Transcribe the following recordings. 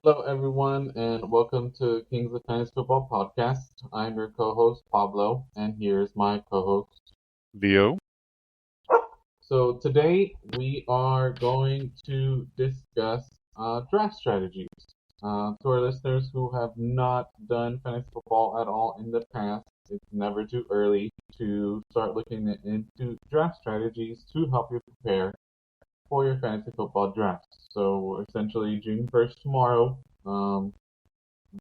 Hello, everyone, and welcome to Kings of Fantasy Football Podcast. I'm your co-host Pablo, and here's my co-host. Leo. So today we are going to discuss draft strategies. To our listeners who have not done fantasy football at all in the past, it's never too early to start looking into draft strategies to help you prepare for your fantasy football drafts. So essentially, June 1st tomorrow. I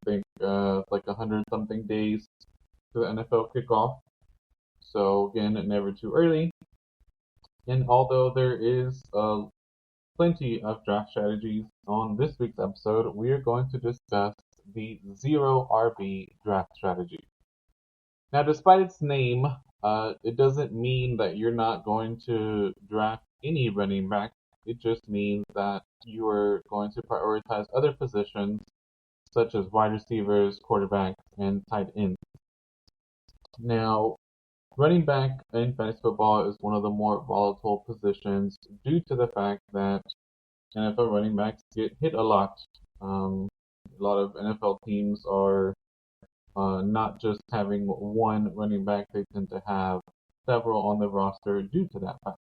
think it's like 100 something days to the NFL kickoff. So again, never too early. And although there is plenty of draft strategies on this week's episode, we are going to discuss the zero RB draft strategy. Now, despite its name, it doesn't mean that you're not going to draft any running back. It just means that you are going to prioritize other positions such as wide receivers, quarterbacks, and tight ends. Now, running back in fantasy football is one of the more volatile positions due to the fact that NFL running backs get hit a lot. A lot of NFL teams are not just having one running back, they tend to have several on the roster due to that fact.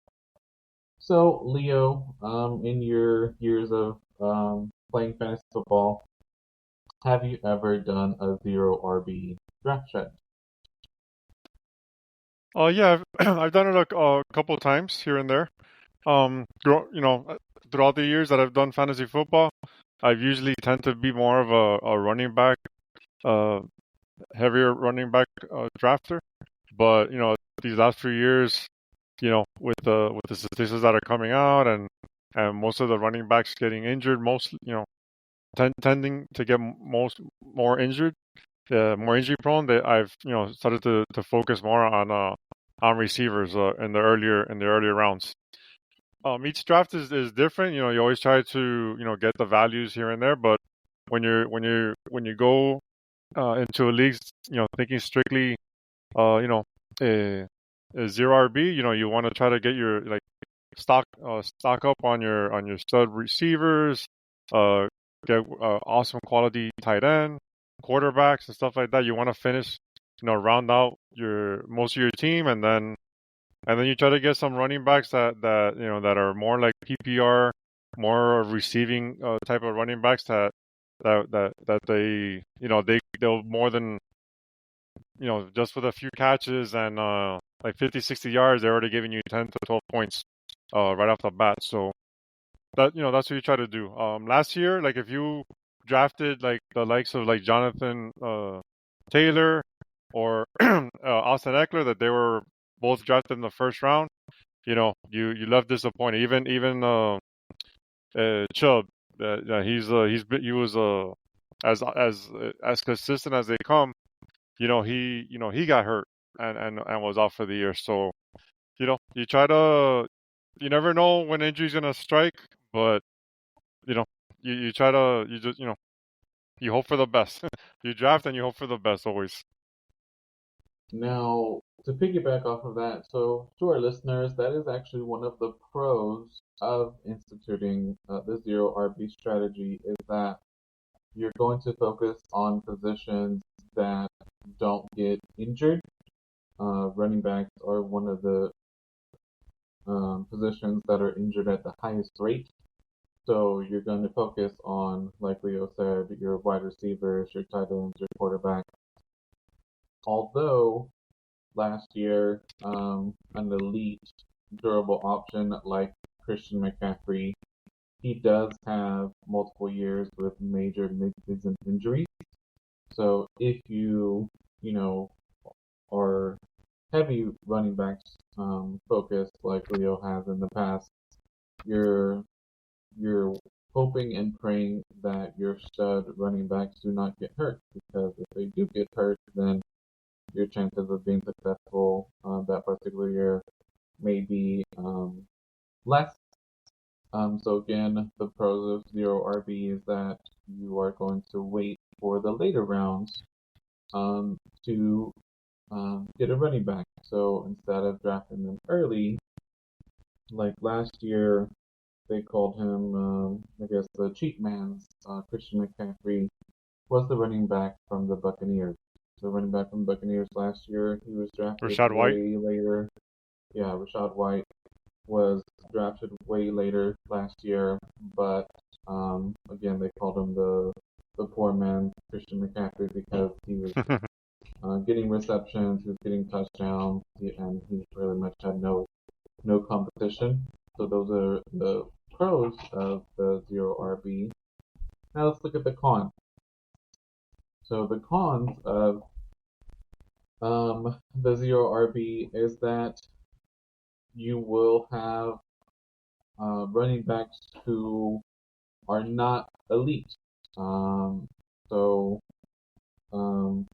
So, Leo, in your years of playing fantasy football, have you ever done a zero RB draft strategy? Yeah, I've done it a couple of times here and there. Throughout the years that I've done fantasy football, I've usually tend to be more of a running back, uh, heavier running back drafter. But these last few years, with the statistics that are coming out and most of the running backs getting injured, most tending to get more injured, more injury prone, that I've started to focus more on receivers in the earlier rounds. Each draft is different. You always try to get the values here and there, but when you go into a league, thinking strictly a, a zero RB, you want to try to get your like stock up on your stud receivers, uh, get awesome quality tight end, quarterbacks and stuff like that. You want to finish, round out your most of your team, and then you try to get some running backs that are more like PPR, more receiving type of running backs that they'll more than just with a few catches and like 50, 60 yards, they're already giving you 10 to 12 points right off the bat. So that's what you try to do. Last year, like if you drafted like the likes of like Jonathan Taylor or Austin Eckler, that they were both drafted in the first round, you left disappointed. Even Chubb, he was as consistent as they come. He got hurt and was out for the year. So you try to, you never know when injury's gonna strike, but you know you try to, you just you hope for the best. You draft and you hope for the best always. Now, to piggyback off of that, so to our listeners, that is actually one of the pros of instituting the zero RB strategy is that you're going to focus on positions that don't get injured. Running backs are one of the positions that are injured at the highest rate. So you're going to focus on, like Leo said, your wide receivers, your tight ends, your quarterback. Although last year, an elite durable option like Christian McCaffrey, he does have multiple years with major mid-season injuries. So if you are heavy running backs focused like Leo has in the past, you're you're hoping and praying that your stud running backs do not get hurt because if they do get hurt, then your chances of being successful that particular year may be less. So again, the pros of zero RB is that you are going to wait for the later rounds to get a running back. So instead of drafting them early, like last year, they called him, I guess, the cheap man's Christian McCaffrey was the running back from the Buccaneers. The running back from the Buccaneers last year, he was drafted Rashad White. way later. Yeah, Rashad White was drafted way later last year, but again, they called him the poor man Christian McCaffrey because he was getting receptions, he was getting touchdowns, and he really much had no competition. So those are the pros of the zero RB. Now let's look at the cons. So the cons of the zero RB is that you will have running backs who are not elite. Um, so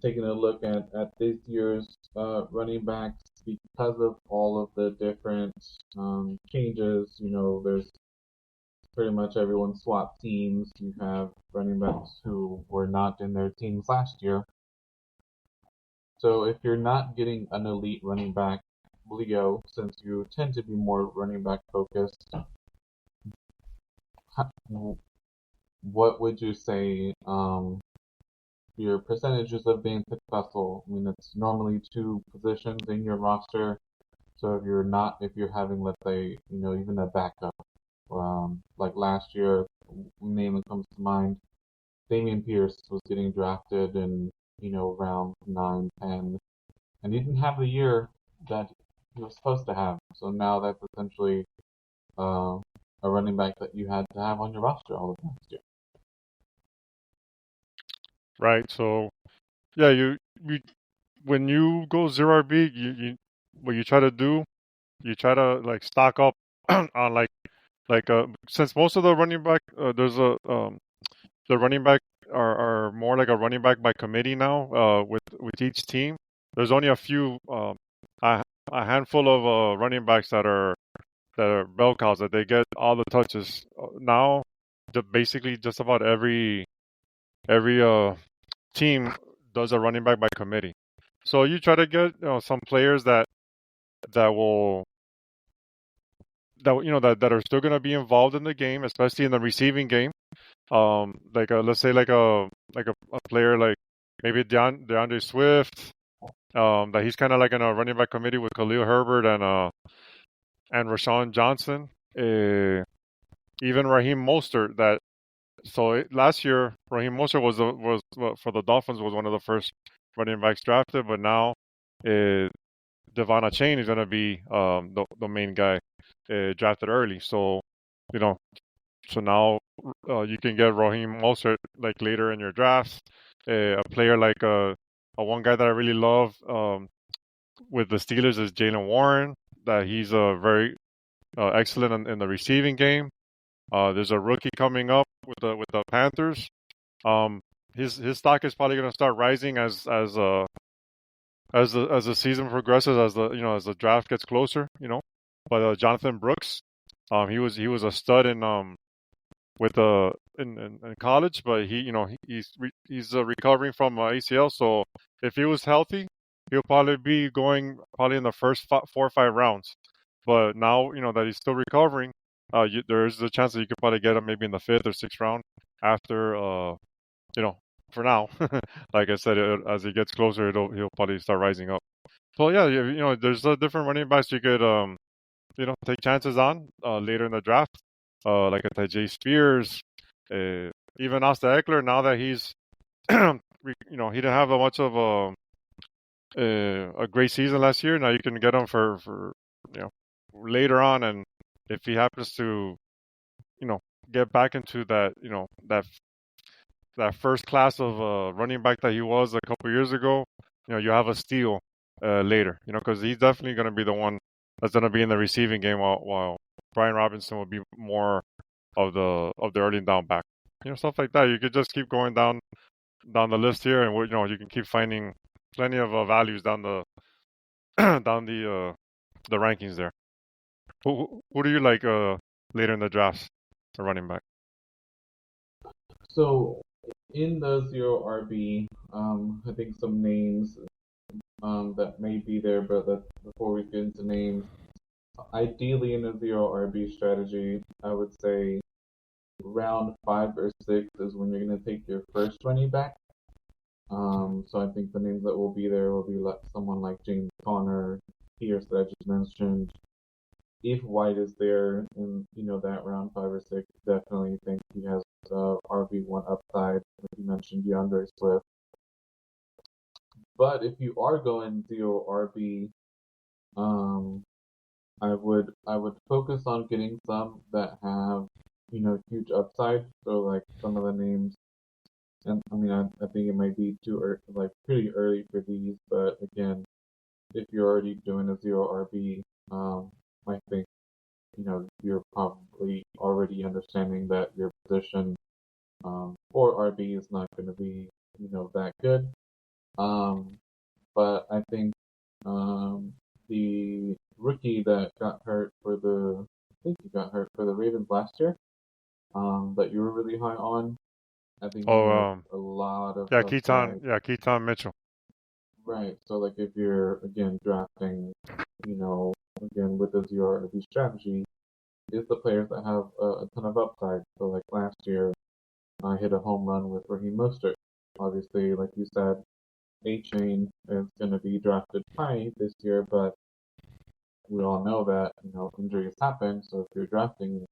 taking a look at this year's running backs, because of all of the different changes, there's pretty much everyone swapped teams. You have running backs who were not in their teams last year. So if you're not getting an elite running back, Leo, since you tend to be more running back focused, what would you say your percentages of being successful? I mean, it's normally two positions in your roster. So if you're having, let's say, even a backup, like last year, name that comes to mind, Damian Pierce was getting drafted in, round 9, 10, and he didn't have the year that he was supposed to have. So now that's essentially uh, a running back that you had to have on your roster all of next year. Right. So yeah, you when you go zero RB, you what you try to do, you try to like stock up on since most of the running back there's a the running back are more like a running back by committee now with each team. There's only a, a handful of running backs that are bell cows that they get all the touches now. Basically, just about every team does a running back by committee. So you try to get some players that will that are still going to be involved in the game, especially in the receiving game. Let's say a player like maybe DeAndre Swift. That he's kind of like in a running back committee with Khalil Herbert and Rashawn Johnson. Even Raheem Mostert. Last year Raheem Mostert was for the Dolphins was one of the first running backs drafted, but now Devon Achane is going to be the main guy drafted early. So you know so now you can get Raheem Mostert like later in your drafts. A player like a one guy that I really love with the Steelers is Jaylen Warren. That he's very excellent in the receiving game. There's a rookie coming up with the Panthers. Um, his stock is probably going to start rising as the season progresses, as the draft gets closer. But Jonathan Brooks, he was a stud in college, but he's recovering from ACL. So if he was healthy, he'll probably be going probably in the first 4 or 5 rounds. But now that he's still recovering, there's a chance that you could probably get him maybe in the 5th or 6th round after for now. Like I said, as he gets closer, he'll probably start rising up. So yeah, there's different running backs you could take chances on later in the draft, like a Tajay Spears, even Austin Eckler. Now that he's he didn't have much of a great season last year. Now you can get him for later on, and if he happens to get back into that first class of running back that he was a couple years ago, you have a steal later, because he's definitely going to be the one that's going to be in the receiving game while Brian Robinson will be more of the early down back, stuff like that. You could just keep going down the list here, and you can keep finding plenty of values down the down the rankings there. Who do you like later in the drafts, a running back? So in the zero RB, I think some names that may be there, but before we get into names, ideally in a zero RB strategy, I would say round 5 or 6 is when you're going to take your first running back. So I think the names that will be there will be like someone like James Conner, Pierce that I just mentioned. If White is there in that round 5 or 6, definitely think he has RB1 upside. Like you mentioned, DeAndre Swift. But if you are going zero RB, um, I would focus on getting some that have huge upside. So like some of the names, and I mean I think it might be too early, like pretty early for these. But again, if you're already doing a zero RB, I think you're probably already understanding that your position for RB is not going to be that good. Um, but I think the rookie that got hurt for the I think he got hurt for the Ravens last year, that you were really high on. I think he Oh, has a lot of Keaton, upside. Mitchell. Right. So like if you're again drafting, again with the zero RB strategy, is the players that have a ton of upside. So like last year, I hit a home run with Raheem Mostert. Obviously, like you said, A-Chain is going to be drafted high this year, but we all know that injuries happen. So if you're drafting,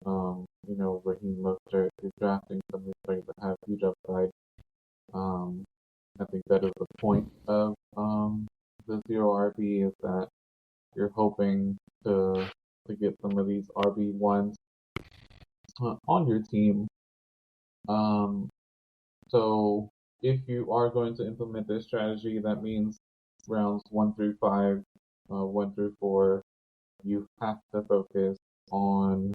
Raheem Mostert, if you're drafting some of these players that have huge upside, um, I think that is the point of the zero RB is that you're hoping to get some of these RB1s on your team. Um, so if you are going to implement this strategy, that means rounds 1 through 5, 1 through 4, you have to focus on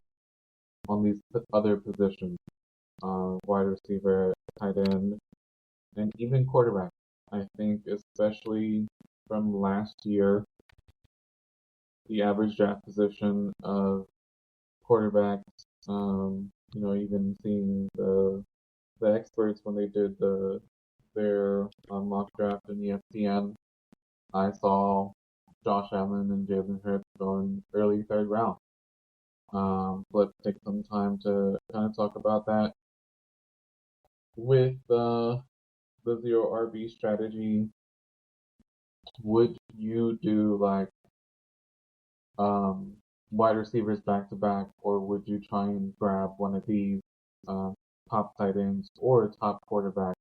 these other positions, wide receiver, tight end, and even quarterback. I think especially from last year, the average draft position of quarterbacks, even seeing the experts when they did their mock draft in ESPN, I saw Josh Allen and Jalen Hurts going early third round. Let's take some time to kind of talk about that. With the zero RB strategy, would you do like um, wide receivers back to back, or would you try and grab one of these um, top tight ends or a top quarterback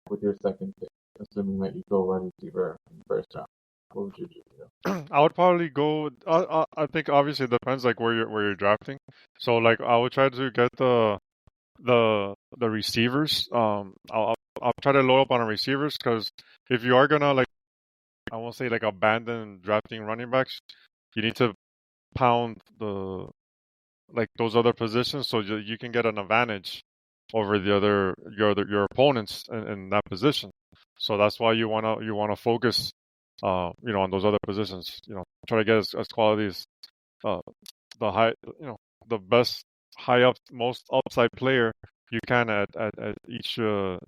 with your second pick, assuming that you go wide receiver in the first round? What would you do? I would probably go. I think obviously it depends like where you're drafting. So like I would try to get the receivers. I'll try to load up on the receivers because if you are gonna like I won't say like abandon drafting running backs, you need to pound the like those other positions so you can get an advantage over your opponents in that position. So that's why you wanna focus on those other positions. Try to get as quality as uh, the high the best high up most upside player you can at each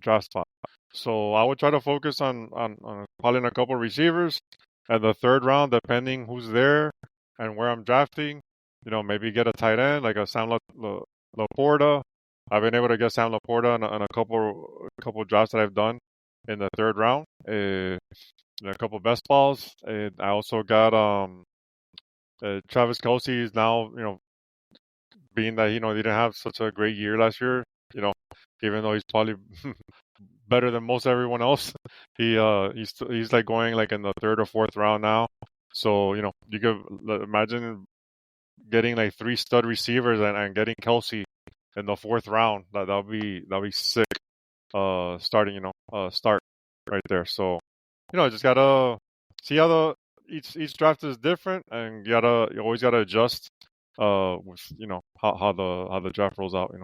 draft spot. So I would try to focus on calling a couple receivers at the third round, depending who's there and where I'm drafting. Maybe get a tight end like a Sam Laporta. I've been able to get Sam Laporta on a couple drafts that I've done in the third round. A couple best balls. And I also got Travis Kelce is now being that he didn't have such a great year last year. You know, even though he's probably better than most everyone else, he's like going like in the third or fourth round now. So you could imagine getting like three stud receivers and getting Kelce in the fourth round. That'll be sick. Starting start right there. So just gotta see how the each draft is different, and you always gotta adjust with how the draft rolls out.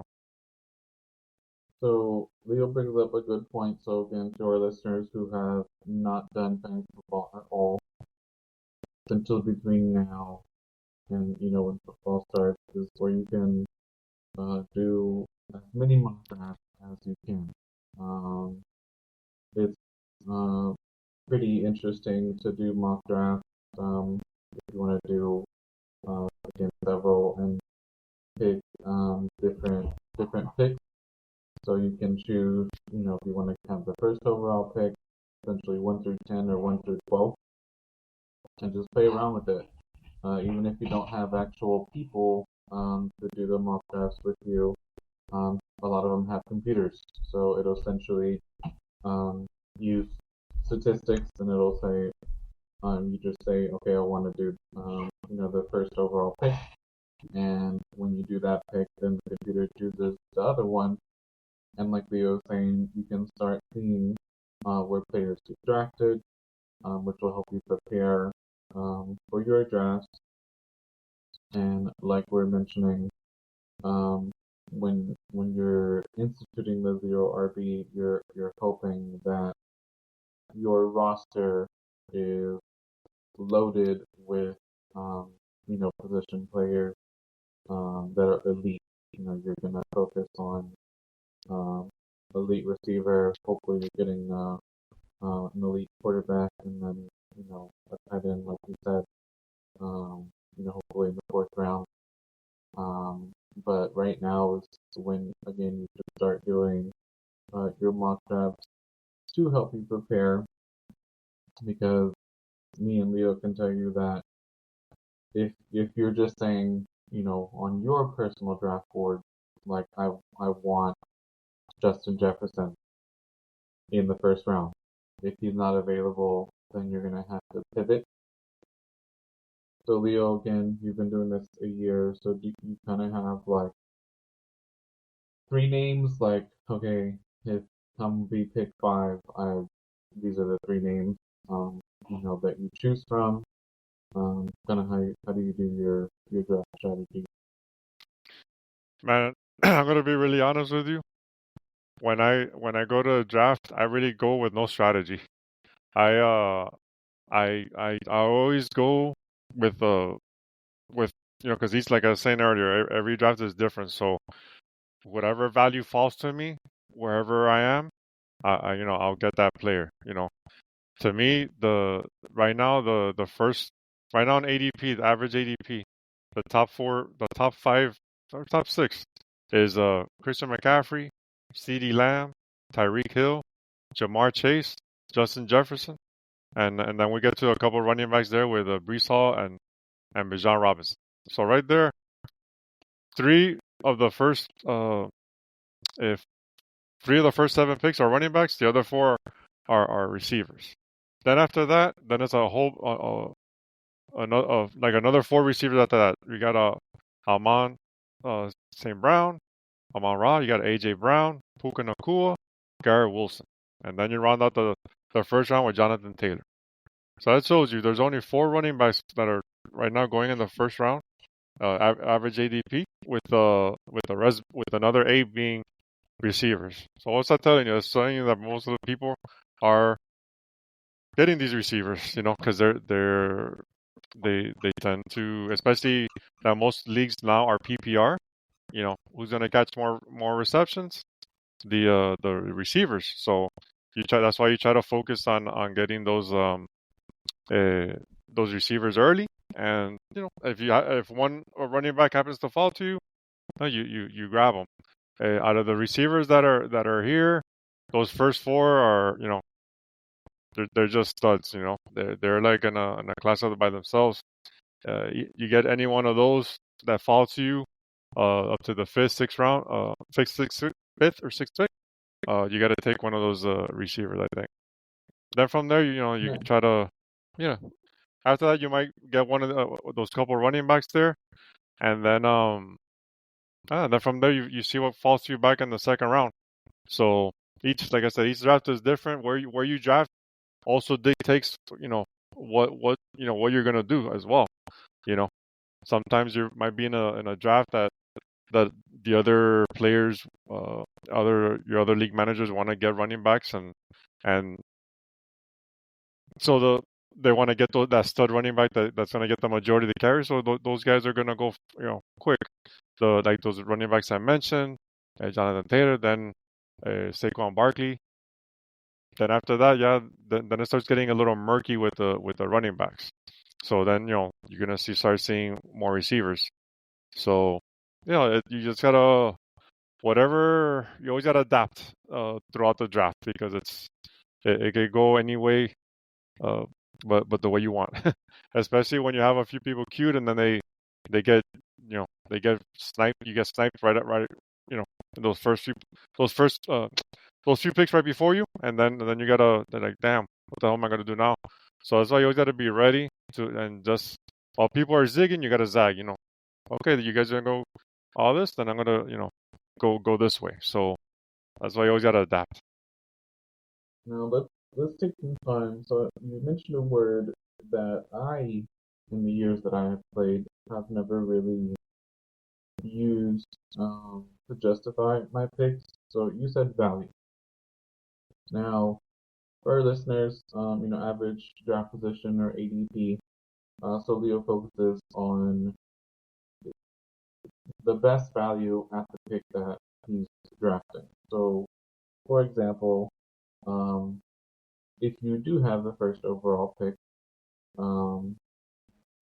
So Leo brings up a good point. So again, to our listeners who have not done fantasy football at all, until between now and when football starts is where you can do as many mock drafts as you can. Um, it's pretty interesting to do mock drafts if you want to do several and pick different picks. So you can choose, if you want to have the first overall pick, essentially 1 through 10 or 1 through 12, and just play around with it. Even if you don't have actual people to do the mock drafts with you, a lot of them have computers, so it'll essentially use statistics, and it'll say you just say, okay, I want to do the first overall pick, and when you do that pick, then the computer chooses the other one, and like Leo was saying, you can start seeing where players get drafted, which will help you prepare for your drafts. And like we're mentioning, when you're instituting the zero RB, you're hoping that your roster is loaded with position players that are elite. You're gonna focus on elite receiver. Hopefully, you're getting an elite quarterback, and then a tight end, like you said. Hopefully in the fourth round. But right now is when again you should start doing your mock drafts to help you prepare, because me and Leo can tell you that if you're just saying, on your personal draft board, like I want Justin Jefferson in the first round. If he's not available, then you're gonna have to pivot. So Leo, again, you've been doing this a year, so you kind of have like 3 names. Like, okay, if come be pick 5, these are the 3 names, that you choose from. Kind of how do you do your draft strategy? Man, I'm gonna be really honest with you. When I go to a draft, I really go with no strategy. I I always go with because each, like I was saying earlier, every draft is different. So whatever value falls to me, wherever I am, I'll get that player. To me, the right now the first right now in ADP, the average ADP, the top 4, the top 5, or top 6 is Christian McCaffrey, CeeDee Lamb, Tyreek Hill, Jamar Chase, Justin Jefferson, and then we get to a couple running backs there with Breece Hall and Bijan Robinson. So right there, 3 of the first if 3 of the first 7 picks are running backs, the other 4 are receivers. Then after that, then it's a whole another 4 receivers after that. We got Amon St. Brown, Amon Ra. You got AJ Brown, Puka Nacua, Garrett Wilson, and then you round out the first round with Jonathan Taylor. So that shows you there's only 4 running backs that are right now going in the first round, average ADP, with another 8 being receivers. So what's that telling you? It's telling you that most of the people are getting these receivers, because they tend to, especially that most leagues now are PPR. Who's gonna catch more receptions? The receivers. So that's why you try to focus on getting those receivers early. And if one running back happens to fall to you, you grab them. Out of the receivers that are here, those first 4 are they're just studs. They're like in a class by themselves. You get any one of those that fall to you up to the 5th, 6th round, 5th or 6th pick. You got to take one of those receivers, I think. Then from there, you can try to, after that, you might get one of those couple running backs there, and then from there you see what falls to you back in the 2nd round. So like I said, each draft is different. Where you draft also dictates, what you're gonna do as well. Sometimes you might be in a draft that the other players, your other league managers want to get running backs, and so they want to get that stud running back that's going to get the majority of the carries. So those guys are going to go quick. Like those running backs I mentioned, Jonathan Taylor, then Saquon Barkley. Then after that, then it starts getting a little murky with the running backs. So then you're going to start seeing more receivers. So, you just gotta whatever you always gotta adapt throughout the draft because it could go any way, uh, but the way you want. Especially when you have a few people queued and then they get they get sniped. You get sniped right you know those first few those first those few picks right before you, and then you gotta they're like, damn, what the hell am I gonna do now? So that's why you always gotta be ready to and just while people are zigging, you gotta zag. Okay, you guys are gonna go all this, then I'm gonna go this way. So that's why you always gotta adapt. Now let's take some time. So you mentioned a word that in the years that I have played, have never really used to justify my picks. So you said value. Now, for our listeners, average draft position or ADP. So Leo focuses on the best value at the pick that he's drafting. So, for example, um, if you do have the first overall pick, um,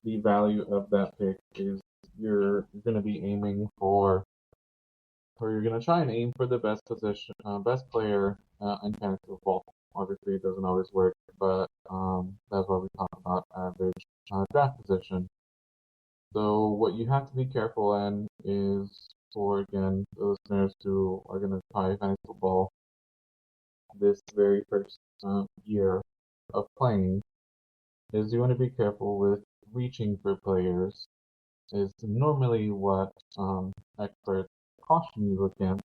the value of that pick is you're going to be aiming for, or you're going to try and aim for the best position, best player in fantasy football. Obviously, it doesn't always work, but that's why we talk about average draft position. So what you have to be careful in is for, again, the listeners who are going to try fantasy football this very first year of playing, is you want to be careful with reaching for players. Is normally what experts caution you against.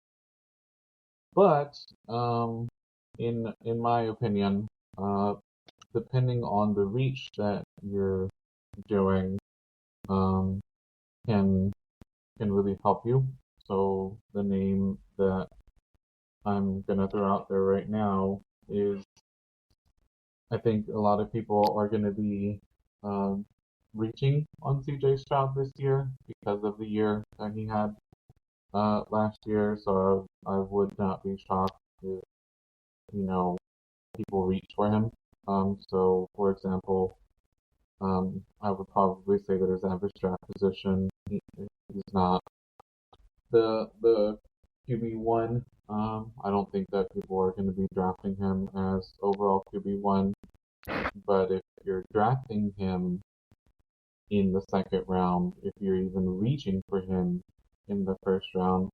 But in my opinion, depending on the reach that you're doing, um, can really help you. So the name that I'm gonna throw out there right now is, I think a lot of people are gonna be um, reaching on CJ Stroud this year because of the year that he had last year. So I would not be shocked if people reach for him. So for example, I would probably say that his average draft position, he's not the QB1. I don't think that people are going to be drafting him as overall QB1. But if you're drafting him in the second round, if you're even reaching for him in the first round,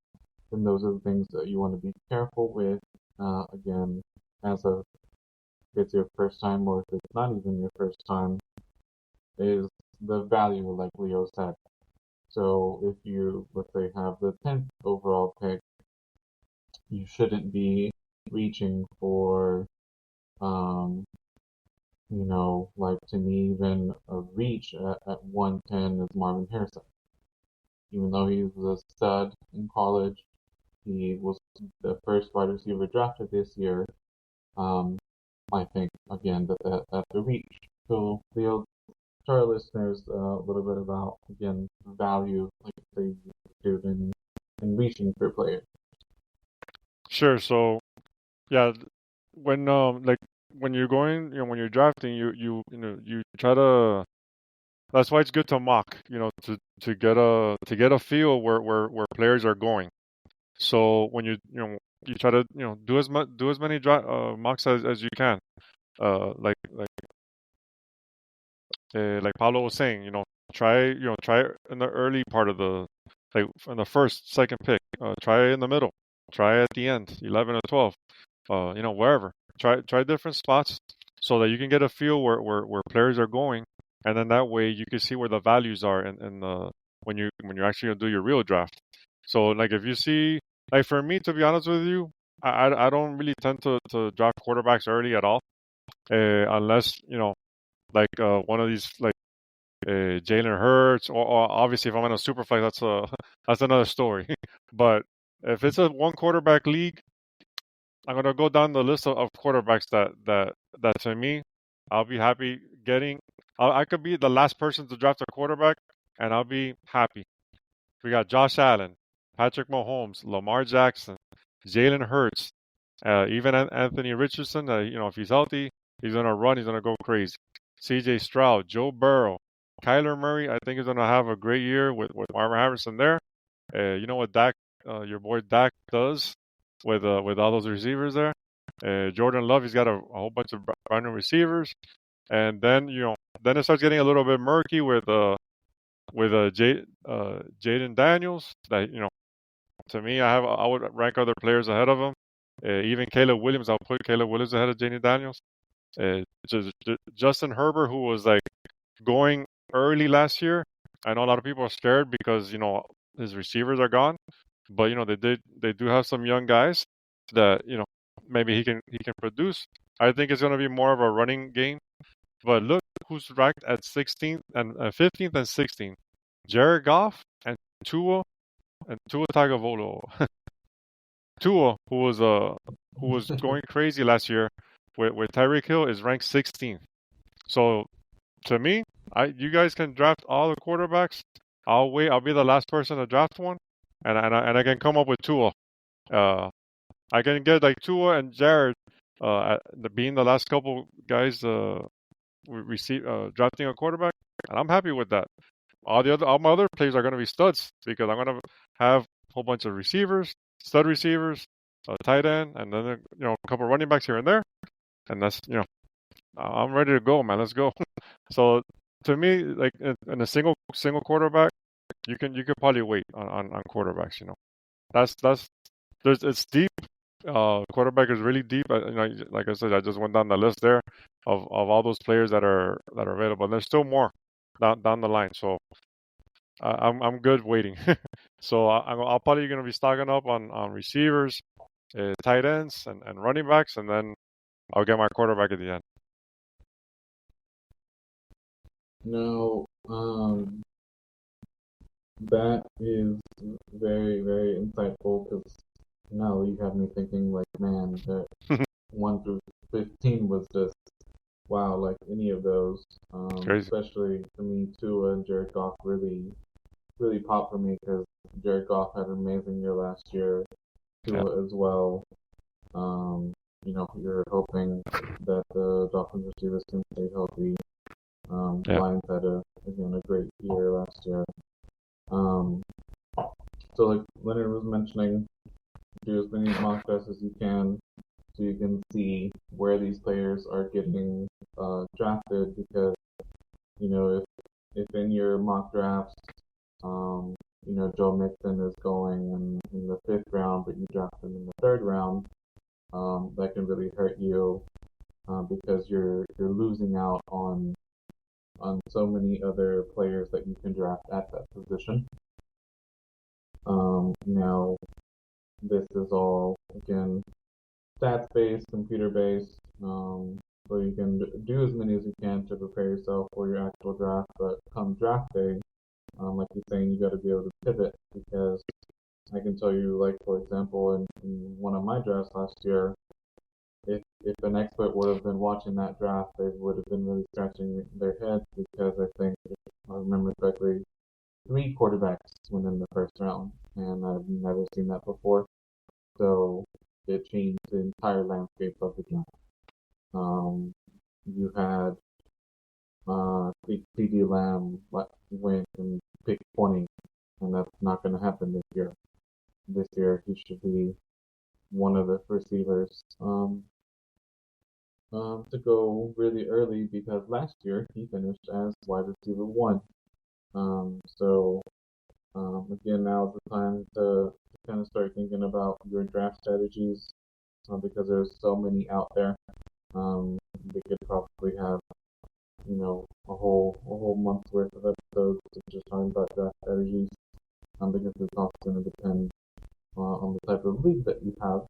then those are the things that you want to be careful with. Again, as if it's your first time or if it's not even your first time, is the value, like Leo said. So if you, let's say, have the 10th overall pick, you shouldn't be reaching for, like to me, even a reach at 110 is Marvin Harrison. Even though he was a stud in college, he was the first wide receiver drafted this year. I think, again, that's a reach. So, Leo, to our listeners a little bit about, again, value, like they do in reaching for players. Sure. So yeah, when you're going, when you're drafting, you try to. That's why it's good to mock, to get a feel where players are going. So when you try to do as many mocks as you can. Like Paulo was saying, try in the early part of like in the first, second pick. Try in the middle. Try at the end, 11 or 12. Wherever. Try different spots so that you can get a feel where players are going, and then that way you can see where the values are and when you're actually gonna do your real draft. So like if you see, like for me, to be honest with you, I don't really tend to draft quarterbacks early at all, unless like one of these like Jalen Hurts, or obviously if I'm in a super flex, that's another story. But if it's a one quarterback league, I'm gonna go down the list of quarterbacks that to me, I'll be happy getting. I could be the last person to draft a quarterback, and I'll be happy. We got Josh Allen, Patrick Mahomes, Lamar Jackson, Jalen Hurts, even Anthony Richardson. If he's healthy, he's gonna run. He's gonna go crazy. C.J. Stroud, Joe Burrow. Kyler Murray, I think, is going to have a great year with Marvin Harrison there. You know what Dak, your boy Dak, does with all those receivers there. Jordan Love, he's got a whole bunch of brand new receivers, and then then it starts getting a little bit murky with Jaden Daniels. That to me, I would rank other players ahead of him. Even Caleb Williams, I'll put Caleb Williams ahead of Jaden Daniels. Justin Herbert, who was like going early last year. I know a lot of people are scared because his receivers are gone, but they do have some young guys that maybe he can produce. I think it's going to be more of a running game. But look who's ranked at 16th and 15th and 16th: Jared Goff and Tua Tagovailoa. Tua, who was going crazy last year with Tyreek Hill, is ranked 16th. So to me, you guys can draft all the quarterbacks. I'll wait. I'll be the last person to draft one, and I can come up with Tua. I can get like Tua and Jared, being the last couple guys drafting a quarterback, and I'm happy with that. All my other players are going to be studs because I'm going to have a whole bunch of receivers, stud receivers, a tight end, and then a couple running backs here and there, and that's I'm ready to go, man. Let's go. So to me, like in a single quarterback, you could probably wait on quarterbacks. It's deep. Quarterback is really deep. Like I said, I just went down the list there of all those players that are available. And there's still more down the line. So I'm good waiting. So I'll probably gonna be stocking up on receivers, tight ends, and running backs, and then I'll get my quarterback at the end. Now, that is very, very insightful because now you have me thinking like, man, that 1 through 15 was just wow, like any of those. Crazy. Especially for me, Tua and Jared Goff really, really popped for me because Jared Goff had an amazing year last year. Tua as well. You're hoping that the Dolphins receivers can stay healthy. Lions had a great year last year. So like Leonard was mentioning, do as many mock drafts as you can so you can see where these players are getting drafted because if in your mock drafts Joe Mixon is going in the 5th round but you draft him in the 3rd round, that can really hurt you because you're losing out on so many other players that you can draft at that position. Now, this is all, again, stats-based, computer-based, so you can do as many as you can to prepare yourself for your actual draft, but come draft day, like you're saying, you got to be able to pivot because I can tell you, like, for example, in one of my drafts last year, if an expert would have been watching that draft, they would have been really scratching their heads because I think, if I remember correctly, 3 quarterbacks went in the 1st round, and I've never seen that before. So it changed the entire landscape of the draft. You had CeeDee Lamb went and picked 20, and that's not going to happen this year. This year he should be one of the receivers to go really early because last year he finished as wide receiver 1. So again, now's the time to kind of start thinking about your draft strategies because there's so many out there. We could probably have a whole month's worth of episodes just talking about draft strategies because it's also going to depend on the type of league that you have,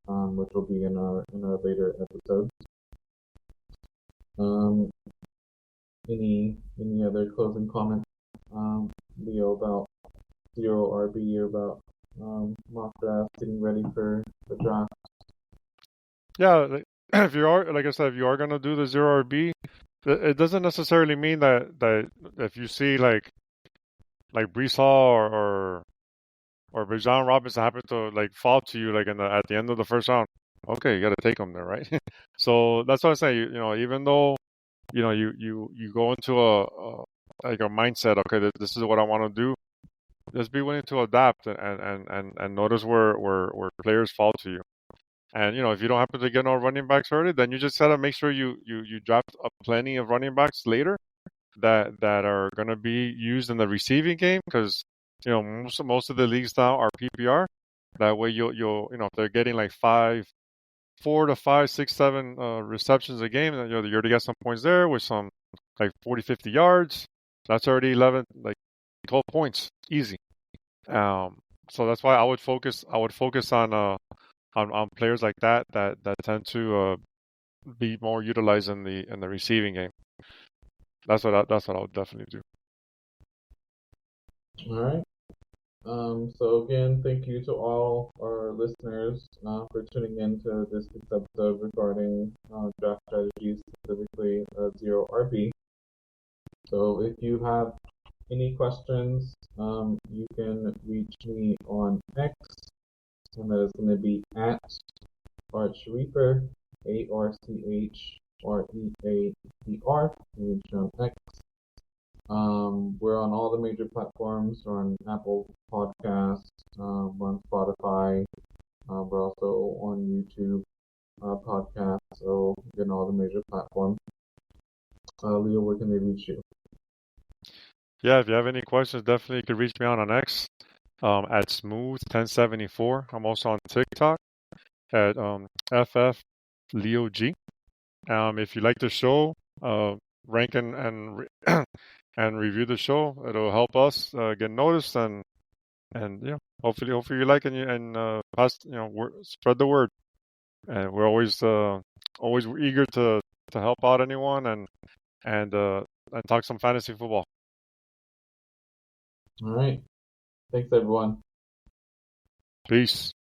which will be in our later episodes. Any other closing comments, Leo, about Zero RB or about mock draft, getting ready for the draft? Yeah, if you are, like I said, if you are gonna do the 0 RB, it doesn't necessarily mean that if you see like Brees Hall or Bijan Robinson happen to like fall to you like at the end of the 1st round, okay, you got to take them there, right? So that's what I say. Even though you go into like a mindset. Okay, this is what I want to do. Just be willing to adapt and notice where players fall to you. And if you don't happen to get no running backs early, then you just gotta make sure you draft up plenty of running backs later that are gonna be used in the receiving game, because most of the leagues now are PPR. That way you'll if they're getting like 4 to 5, 6, 7 receptions a game, then you're to get some points there with some like 40, 50 yards. That's already 11, like 12 points, easy. So that's why I would focus on players like that tend to be more utilized in the receiving game. That's what I would definitely do. All right. So again, thank you to all our listeners for tuning in to this episode regarding draft strategies, specifically Zero RB. So if you have any questions, you can reach me on X, and that is going to be at Art Sharifer, ARCHREAPER. Reach me on X. We're on all the major platforms. We're on Apple Podcasts, we're on Spotify, we're also on YouTube podcasts, so again, all the major platforms. Leo, where can they reach you? Yeah, if you have any questions, definitely you can reach me on X at Smooth1074. I'm also on TikTok at FFLeoG. If you like the show, rank and review the show. It'll help us get noticed, and hopefully you like it and pass spread the word. And we're always eager to help out anyone and talk some fantasy football. All right. Thanks, everyone. Peace.